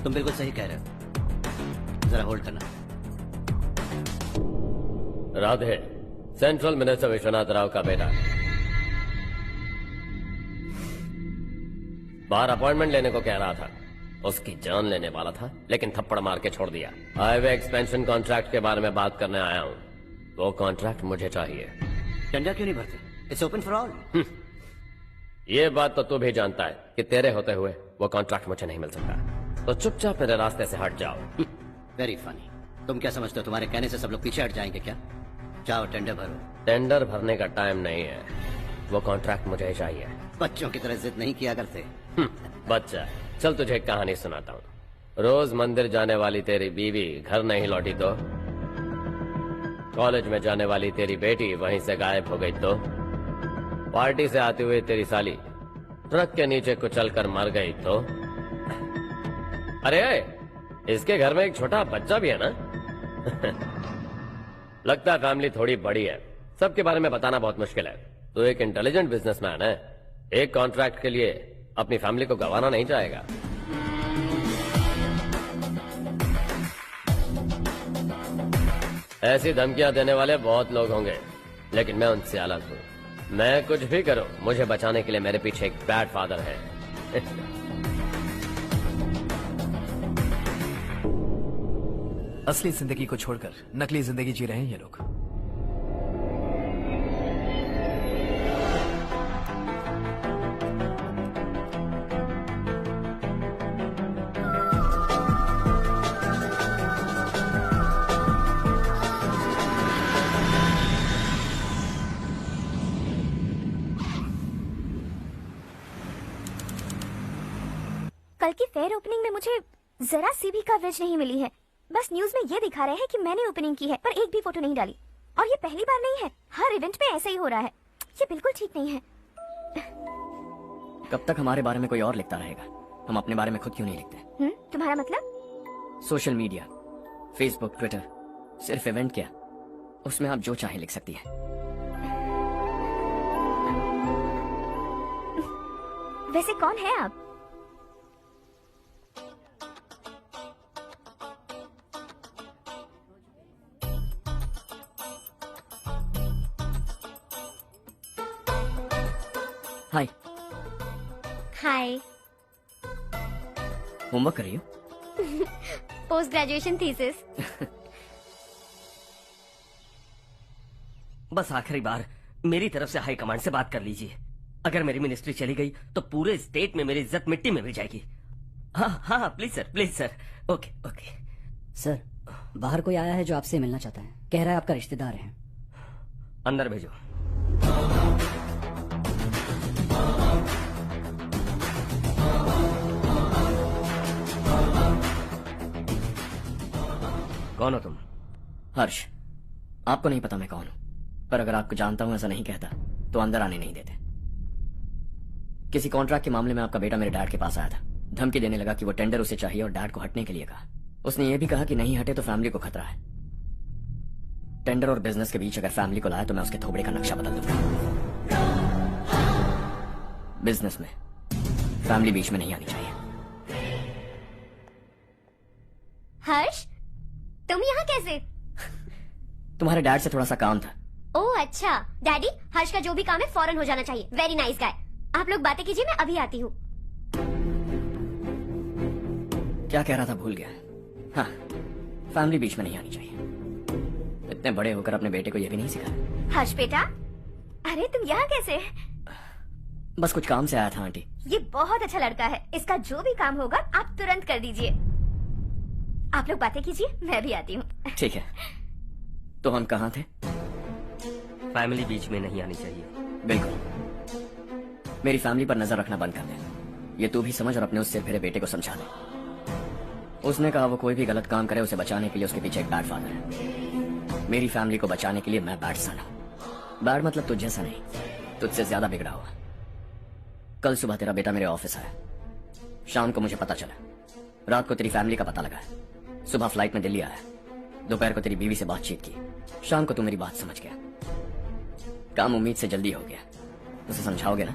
तुम बिल्कुल सही कह रहे हो, जरा होल्ड करना। राधे सेंट्रल मिनिस्टर विश्वनाथ राव का बेटा बाहर अपॉइंटमेंट लेने को कह रहा था। उसकी जान लेने वाला था लेकिन थप्पड़ मार के छोड़ दिया। हाईवे एक्सपेंशन कॉन्ट्रैक्ट के बारे में बात करने आया हूँ। वो कॉन्ट्रैक्ट मुझे चाहिए। टेंडर क्यों नहीं भरते? It's open for all. ये बात तो तू भी जानता है कि तेरे होते हुए वो कॉन्ट्रैक्ट मुझे नहीं मिल सकता, तो चुपचाप मेरे रास्ते से हट जाओ। Very funny. तुम क्या समझते हो तुम्हारे कहने से सब लोग पीछे हट जाएंगे क्या? जाओ टेंडर भरो। टेंडर भरने का टाइम नहीं है, वो कॉन्ट्रैक्ट मुझे चाहिए। बच्चों की तरह जिद नहीं किया करते। बच्चा, चल तुझे एक कहानी सुनाता हूँ। रोज मंदिर जाने वाली तेरी बीवी घर नहीं लौटी तो, कॉलेज में जाने वाली तेरी बेटी वहीं से गायब हो गई तो, पार्टी से आती हुई तेरी साली ट्रक के नीचे कुचल कर मर गई तो। अरे इसके घर में एक छोटा बच्चा भी है ना। लगता है फैमिली थोड़ी बड़ी है, सबके बारे में बताना बहुत मुश्किल है। तो एक इंटेलिजेंट बिजनेसमैन है, एक कॉन्ट्रैक्ट के लिए अपनी फैमिली को गंवाना नहीं चाहेगा। ऐसी धमकियां देने वाले बहुत लोग होंगे, लेकिन मैं उनसे अलग हूँ। मैं कुछ भी करूँ, मुझे बचाने के लिए मेरे पीछे एक बैड फादर है। असली जिंदगी को छोड़कर नकली जिंदगी जी रहे हैं ये लोग। कल की फेयर ओपनिंग में मुझे जरा सी भी कवरेज नहीं मिली है। बस न्यूज में ये दिखा रहे हैं कि मैंने ओपनिंग की है, पर एक भी फोटो नहीं डाली। और ये पहली बार नहीं है, हर इवेंट में ऐसा ही हो रहा है। ये बिल्कुल ठीक नहीं है। कब तक हमारे बारे में कोई और लिखता रहेगा? हम अपने बारे में खुद क्यों नहीं लिखते? तुम्हारा मतलब? सोशल मीडिया, फेसबुक, ट्विटर, सिर्फ इवेंट क्या, उसमें आप जो चाहे लिख सकती है। वैसे कौन है आप? हाय। हाय। होमवर्क कर रही हो? Post graduation thesis. बस आखिरी बार मेरी तरफ से हाई कमांड से बात कर लीजिए। अगर मेरी मिनिस्ट्री चली गई तो पूरे स्टेट में मेरी इज्जत मिट्टी में मिल जाएगी। हाँ हाँ please sir, please sir. Okay okay sir, बाहर कोई आया है जो आपसे मिलना चाहता है। कह रहा है आपका रिश्तेदार है। अंदर भेजो। कौन हो तुम? हर्ष। आपको नहीं पता मैं कौन हूं, पर अगर आपको जानता हूं ऐसा नहीं कहता तो अंदर आने नहीं देते। किसी कॉन्ट्रैक्ट के मामले में आपका बेटा मेरे डैड के पास आया था। धमकी देने लगा कि वो टेंडर उसे चाहिए और डैड को हटने के लिए कहा। उसने ये भी कहा कि नहीं हटे तो फैमिली को खतरा है। टेंडर और बिजनेस के बीच अगर फैमिली को लाया तो मैं उसके थोबड़े का नक्शा बदल दूंगा। बिजनेस में फैमिली बीच में नहीं आनी चाहिए। हर्ष, तुम यहाँ कैसे? तुम्हारे डैड से थोड़ा सा काम था। ओह अच्छा। डैडी, हर्ष का जो भी काम है फौरन हो जाना चाहिए। Very nice guy. आप लोग बातें कीजिए, मैं अभी आती हूँ। क्या कह रहा था भूल गया। हाँ, फैमिली बीच में नहीं आनी चाहिए। इतने बड़े होकर अपने बेटे को यह भी नहीं सिखाया। हर्ष बेटा, अरे तुम यहाँ कैसे? बस कुछ काम से आया था आंटी। ये बहुत अच्छा लड़का है। इसका जो भी काम होगा आप तुरंत कर दीजिए। आप लोग बातें कीजिए, मैं भी आती हूँ। ठीक है। तो हम कहाँ थे? फैमिली बीच में नहीं आनी चाहिए। बिल्कुल। मेरी फैमिली पर नजर रखना बंद कर दे। ये तू भी समझ और अपने उस सिर फिरे बेटे को समझा दे। उसने कहा वो कोई भी गलत काम करे उसे बचाने के लिए उसके पीछे एक बैड फादर है। मेरी फैमिली को बचाने के लिए मैं बैड सन हूं। बैड मतलब तुझ जैसा नहीं, तुझसे ज्यादा बिगड़ा हुआ। कल सुबह तेरा बेटा मेरे ऑफिस आया। शाम को मुझे पता चला। रात को तेरी फैमिली का पता लगा। सुबह फ्लाइट में दिल्ली आया। दोपहर को तेरी बीवी से बातचीत की। शाम को तू मेरी बात समझ गया। काम उम्मीद से जल्दी हो गया। उसे समझाओगे ना?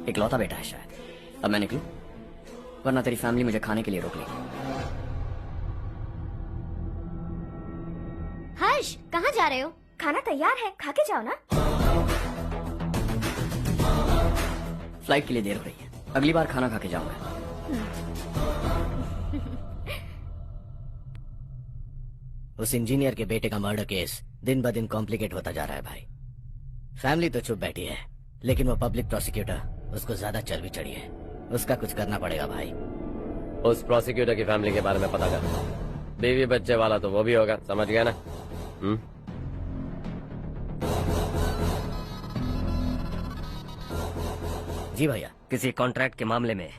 इकलौता बेटा है शायद। अब मैं निकलूं? वरना तेरी फैमिली मुझे खाने के लिए रोक लेगी। हर्ष, कहाँ जा रहे हो? खाना तैयार है, खा के जाओ ना। फ्लाइट के लिए देर हो रही है, अगली बार खाना खा के जाऊंगा। उस इंजीनियर के बेटे का मर्डर केस दिन ब दिन कॉम्प्लिकेट होता जा रहा है भाई। फैमिली तो चुप बैठी है, लेकिन वो पब्लिक प्रोसिक्यूटर उसको ज्यादा चर्बी चढ़ी है। उसका कुछ करना पड़ेगा भाई। उस प्रोसिक्यूटर की फैमिली के बारे में पता कर। बीवी बच्चे वाला तो वो भी होगा, समझ गया ना? जी भैया। किसी कॉन्ट्रैक्ट के मामले में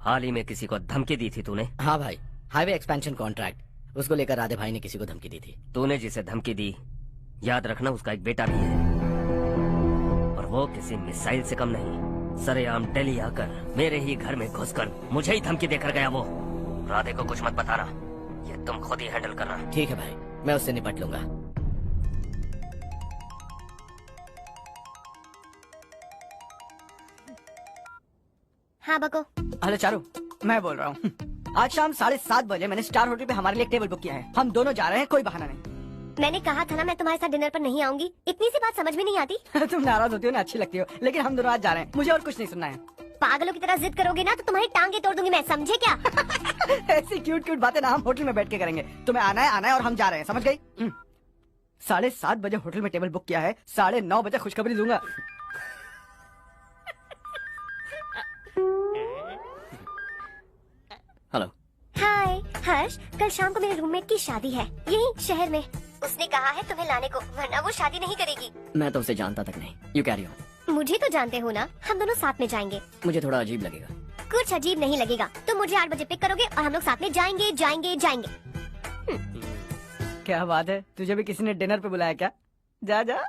हाल ही में किसी को धमकी दी थी तूने? हाँ भाई, हाईवे एक्सपेंशन कॉन्ट्रैक्ट, उसको लेकर राधे भाई ने किसी को धमकी दी थी। तूने जिसे धमकी दी, याद रखना उसका एक बेटा भी है, और वो किसी मिसाइल से कम नहीं। सरेआम दिल्ली आकर मेरे ही घर में घुसकर मुझे ही धमकी देकर गया वो। राधे को कुछ मत बताना, ये तुम खुद ही हैंडल करना। ठीक है भाई, मैं उससे निपट लूंगा। हाँ बको। हेलो चारू, मैं बोल रहा हूँ। आज शाम 7:30 बजे मैंने स्टार होटल पे हमारे लिए एक टेबल बुक किया है। हम दोनों जा रहे हैं, कोई बहाना नहीं। मैंने कहा था ना मैं तुम्हारे साथ डिनर पर नहीं आऊंगी। इतनी सी बात समझ में नहीं आती? तुम नाराज होती हो ना, अच्छी लगती हो, लेकिन हम दोनों आज जा रहे हैं। मुझे और कुछ नहीं सुनना है। पागलों की तरह जिद करोगे ना तो तुम्हारी टांगे तोड़ दूंगी मैं, समझे क्या? ऐसी क्यूट क्यूट बातें ना हम होटल में बैठ के करेंगे। तुम्हें आना है और हम जा रहे हैं, समझ गई? 7:30 बजे होटल में टेबल बुक किया है, 9:30 बजे खुशखबरी दूंगा। हेलो। हाय हर्ष, कल शाम को मेरे रूममेट की शादी है यही शहर में। उसने कहा है तुम्हें लाने को, वरना वो शादी नहीं करेगी। मैं तो उसे जानता तक नहीं। You carry on. मुझे तो जानते हो ना, हम दोनों साथ में जाएंगे। मुझे थोड़ा अजीब लगेगा। कुछ अजीब नहीं लगेगा। तुम मुझे 8 बजे पिक करोगे और हम लोग साथ में जाएंगे जाएंगे जाएंगे। क्या बात है, तुझे भी किसी ने डिनर पे बुलाया क्या? जा जा।